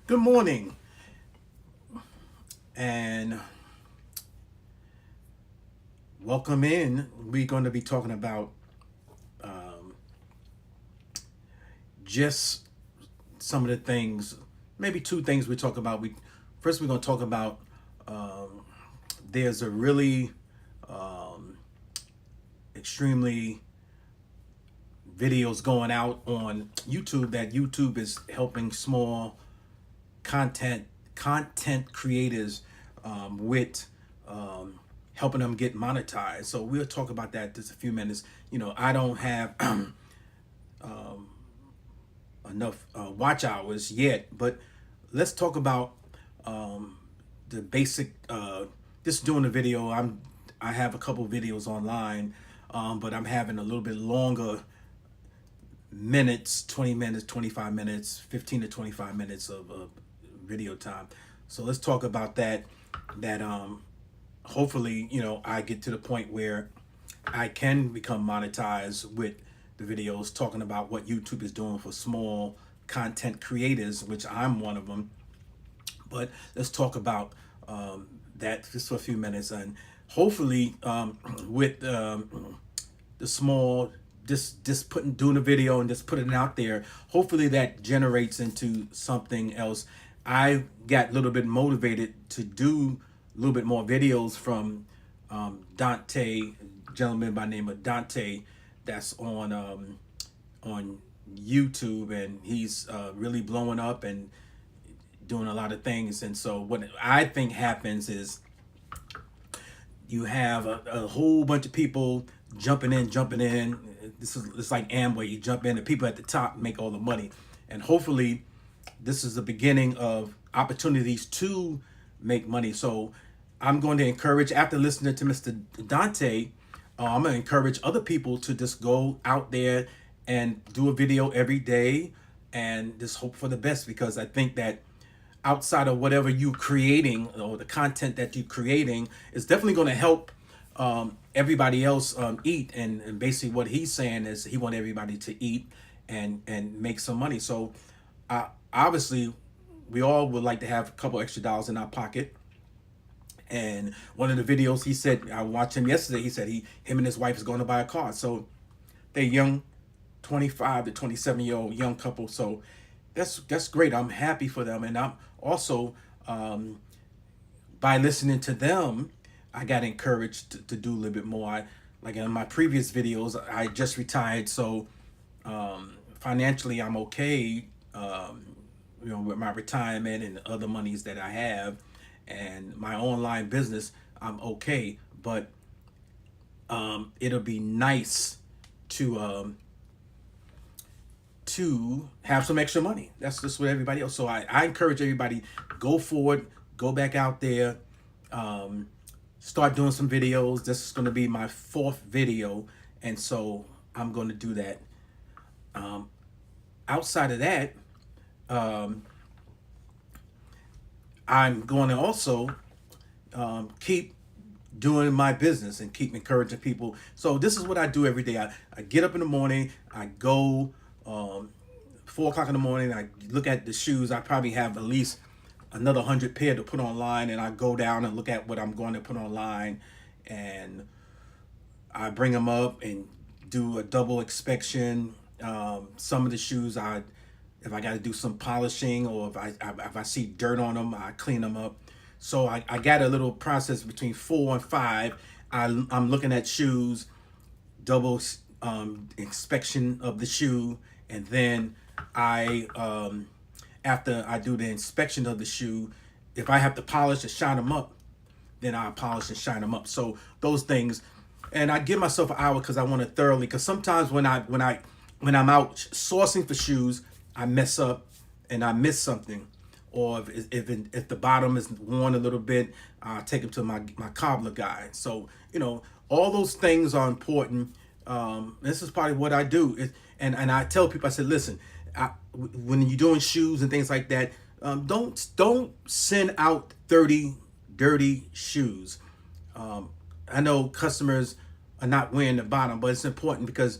Good morning, and welcome in. We're going to be talking about um, just some of the things, maybe two things we talk about. First we're going to talk about um, there's a really um, extremely videos going out on YouTube that YouTube is helping small content content creators with um, helping them get monetized. So we'll talk about that just a few minutes. I don't have enough watch hours yet, but let's talk about um, the basic. Just doing the video. I have a couple videos online, but I'm having a little bit longer minutes, 20 minutes, 25 minutes, 15 to 25 minutes of video time. So let's talk about that. That hopefully, I get to the point where I can become monetized with the videos talking about what YouTube is doing for small content creators, which I'm one of them. But let's talk about that just for a few minutes, and hopefully, with the small, just putting doing a video and just putting it out there. Hopefully, that generates into something else. I got a little bit motivated to do a little bit more videos from Dante, gentleman by the name of Dante, that's on YouTube, and he's really blowing up and doing a lot of things. And so what I think happens is you have a whole bunch of people jumping in. This is it's like Amway. You jump in, the people at the top make all the money, and hopefully, this is the beginning of opportunities to make money. So, I'm going to encourage after listening to Mr. Dante, I'm going to encourage other people to just go out there and do a video every day and just hope for the best, because I think that outside of whatever you creating or the content that you creating is definitely going to help everybody else eat, and basically what he's saying is he want everybody to eat and make some money. So obviously we all would like to have a couple extra dollars in our pocket. And one of the videos he said, I watched him yesterday, he said him and his wife is going to buy a car. So they're young, 25 to 27-year-old young couple. So that's great. I'm happy for them. And I'm also by listening to them, I got encouraged to do a little bit more. Like in my previous videos, I just retired, so financially I'm okay. With my retirement and other monies that I have, and my online business, I'm okay. But it'll be nice to have some extra money. That's just what everybody else. So I encourage everybody, go forward, go back out there, start doing some videos. This is going to be my fourth video, and so I'm going to do that. Outside of that, I'm going to also keep doing my business and keep encouraging people. So this is what I do every day. I get up in the morning, I go 4 o'clock in the morning, I look at the shoes. I probably have at least another 100 pair to put online, and I go down and look at what I'm going to put online, and I bring them up and do a double inspection. Some of the shoes, if I got to do some polishing, or if I see dirt on them, I clean them up. So I got a little process between 4 and 5. I'm looking at shoes, double inspection of the shoe, and then after I do the inspection of the shoe, if I have to polish and shine them up, then I polish and shine them up. So those things, and I give myself an hour because I want to thoroughly. Because sometimes when I'm out sourcing for shoes, I mess up and I miss something, or if the bottom is worn a little bit, I take them to my cobbler guy. So all those things are important. This is probably what I do. And I tell people, I said, listen, when you're doing shoes and things like that, don't send out 30 dirty shoes. I know customers are not wearing the bottom, but it's important because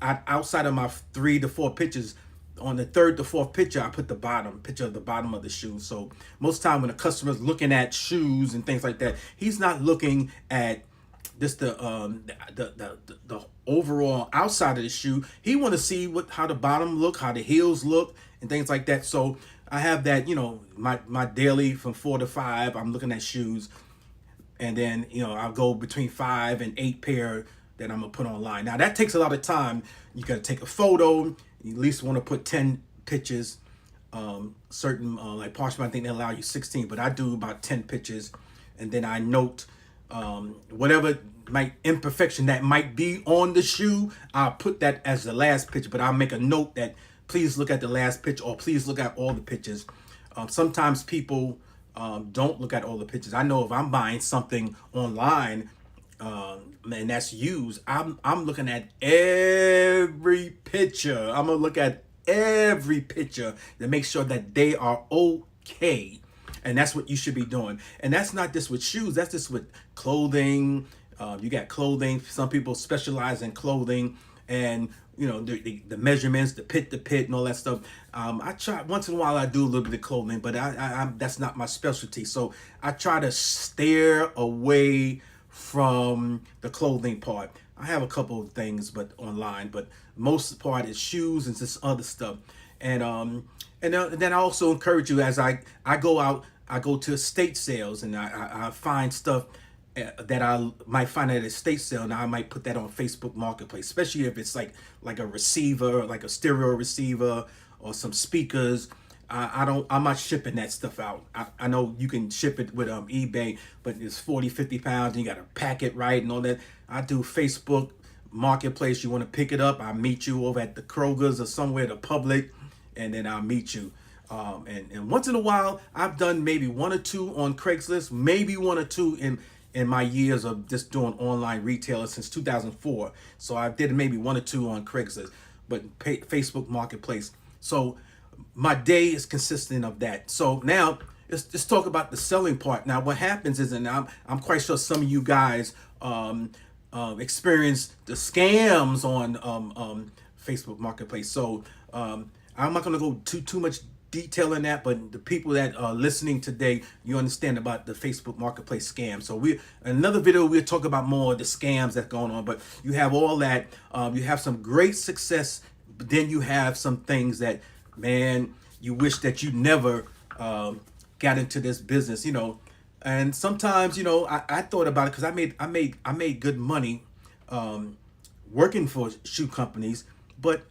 outside of my 3 to 4 pictures, on the third to fourth picture, I put the picture of the bottom of the shoe. So most time when a customer's looking at shoes and things like that, he's not looking at just the overall outside of the shoe. He want to see how the bottom look, how the heels look, and things like that. So I have that, my daily from 4 to 5. I'm looking at shoes, and then I'll go between 5 and 8 pair that I'm gonna put online. Now that takes a lot of time. You gotta take a photo. You at least want to put 10 pictures. Certain like Poshmark, I think they allow you 16, but I do about 10 pictures, and then I note whatever imperfection that might be on the shoe. I'll put that as the last picture, but I'll make a note that please look at the last picture, or please look at all the pictures. Sometimes people don't look at all the pictures. I know if I'm buying something online, and that's used, I'm looking at every picture. I'm gonna look at every picture to make sure that they are okay. And that's what you should be doing. And that's not just with shoes, that's just with clothing. You got clothing. Some people specialize in clothing, and the measurements, the pit to pit, and all that stuff. I try once in a while. I do a little bit of clothing, but I that's not my specialty. So I try to steer away from the clothing part. I have a couple of things, but online, but most part is shoes and this other stuff. And then I also encourage you, as I go out, I go to estate sales, and I find stuff that I might find at a estate sale. Now I might put that on Facebook Marketplace, especially if it's like a receiver, like a stereo receiver or some speakers. I'm not shipping that stuff out. I know you can ship it with eBay, but it's 40, 50 pounds, and you got to pack it right and all that. I do Facebook Marketplace. You want to pick it up, I'll meet you over at the Kroger's or somewhere, the Public, and then I'll meet you. And once in a while, I've done maybe 1 or 2 on Craigslist, maybe 1 or 2 in my years of just doing online retailer since 2004. So I did maybe 1 or 2 on Craigslist, but Facebook Marketplace. So my day is consistent of that. So now let's talk about the selling part. Now what happens is, and I'm quite sure some of you guys experience the scams on Facebook Marketplace. So I'm not going to go too much detail in that, but the people that are listening today, you understand about the Facebook Marketplace scam. So another video, we'll talk about more of the scams that's going on, but you have all that. You have some great success, but then you have some things that, man, you wish that you never got into this business, and sometimes, I thought about it, because I made good money working for shoe companies, but